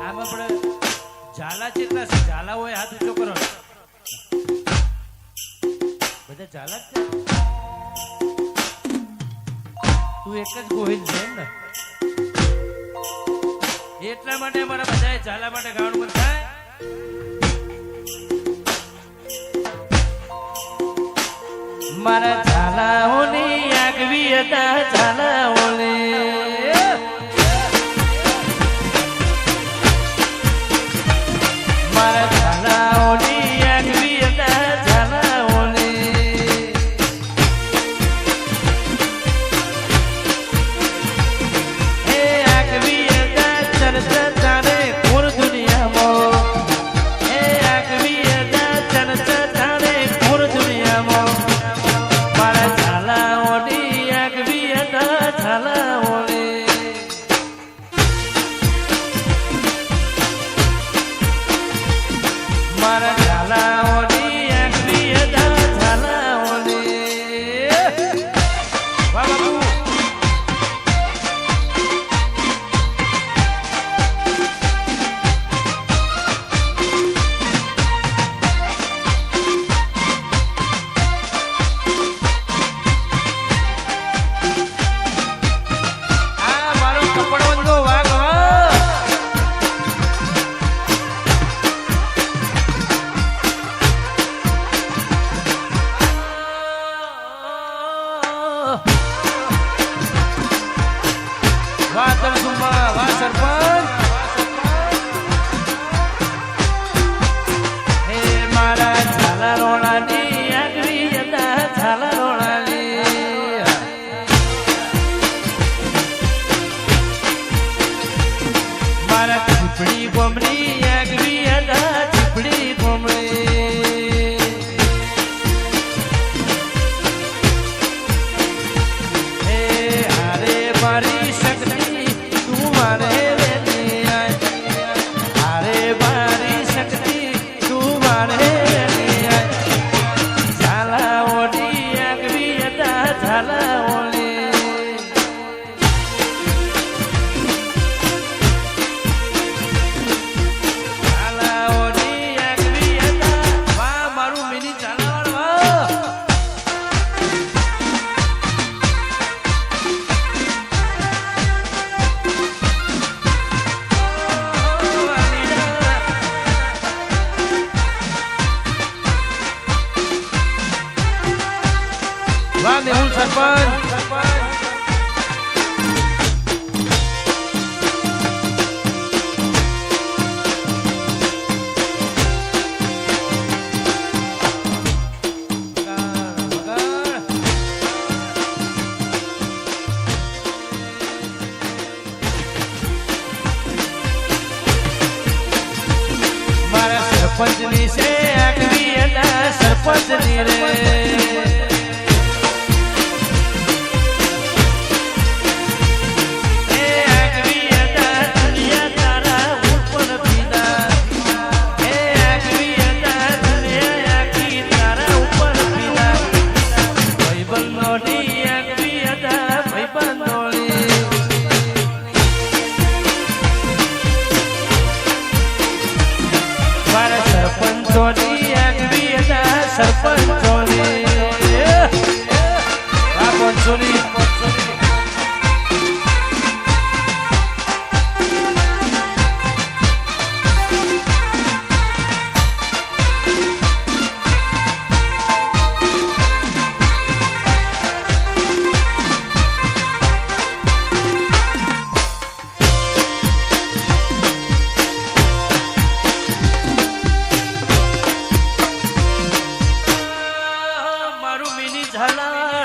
આમ આપણે ઝાલા કેટલા છે? ઝાલા હોય હાથ ઊંચો કરો. બધા ઝાલા જ છે. તું એક જ ગોહિલ છે એમ ને? એટલા માટે મારા બધાએ ઝાલા માટે ગાવાનું મન થાય. મારા ઝાલાઓની આગવી હતા ઝાલાઓની. મારા ઝાલાઓની આગવી હતા ઝાલાઓની. એ આગવી હતા ચર્ચા ચાલે પૂર દુનિયામાં. એ આગવી હતા ચર્ચા ચાલે પૂર દુનિયામાં. મારા ઝાલાઓની આગવી હતા ઝાલાઓની. મારા ઝાલાઓની આગવી હતા ઝાલાઓની. વાહ બાપુ. આ મારો કપડવંતો વાઘ હો. વાહ તરસુમા, વાહ સરપંચ. હે મારા ઝાલા રોણાની આગવી હતા ઝાલા રોણાની. મારા ચીપડી ગોમડી આગવી હતા ચીપડી ગોમડી. હે હારે મારી શક્તિ તું મારે લેની આય. હારે મારી શક્તિ તું મારે લેની આય. ઝાલાઓની આગવી હતા ઝાલાઓની. ઝાલાઓની આગવી હતા. વાહ મારું મિની ઝાલાવાડ વાહ. વાહ મેહુલ સરપંચ. મારા સરપંચની છે આગવી હતા સરપંચની રે. એ આગવી હતા દુનિયા તારા ઉપર પીધા. એ આગવી હતા દુનિયા આખી તારા ઉપર પીધા. ભાઈબંધોની આગવી હતા ભાઈબંધોની. મારા સરપંચોની આગવી હતા સરપંચોની. આ પંચોની મારું મિની ઝાલા.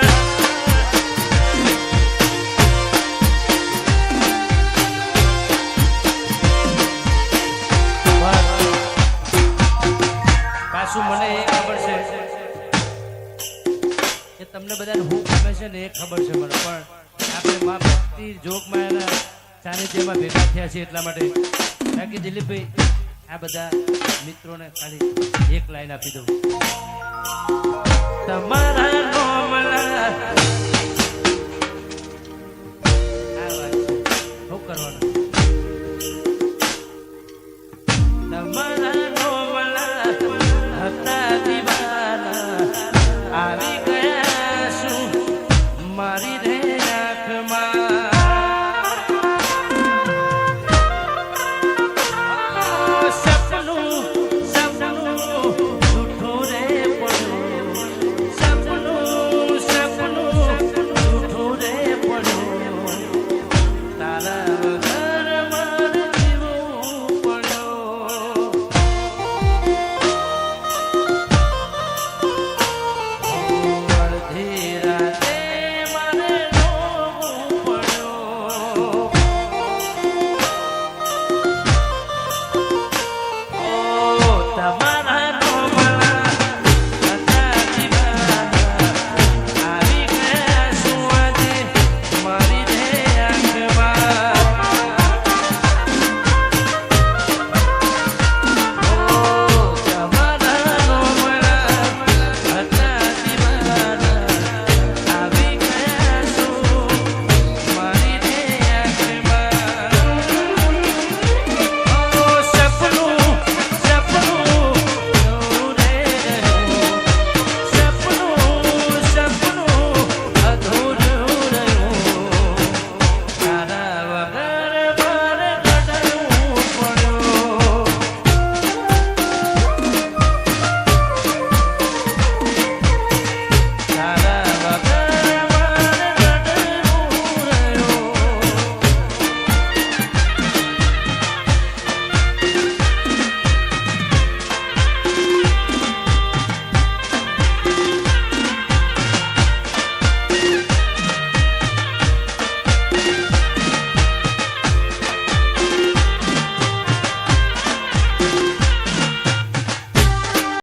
પાછું મને એ ખબર છે કે તમને બધાને હું ગમે છે ને એ ખબર છે મને. પણ આપણે મા ભક્તિ જોગમાં એના સાનિધ્યમાં ભેગા થયા છે એટલા માટે. બાકી દિલીપભાઈ આ બધા મિત્રોને ખાલી એક લાઈન આપી દઉં. તમારા નોમલા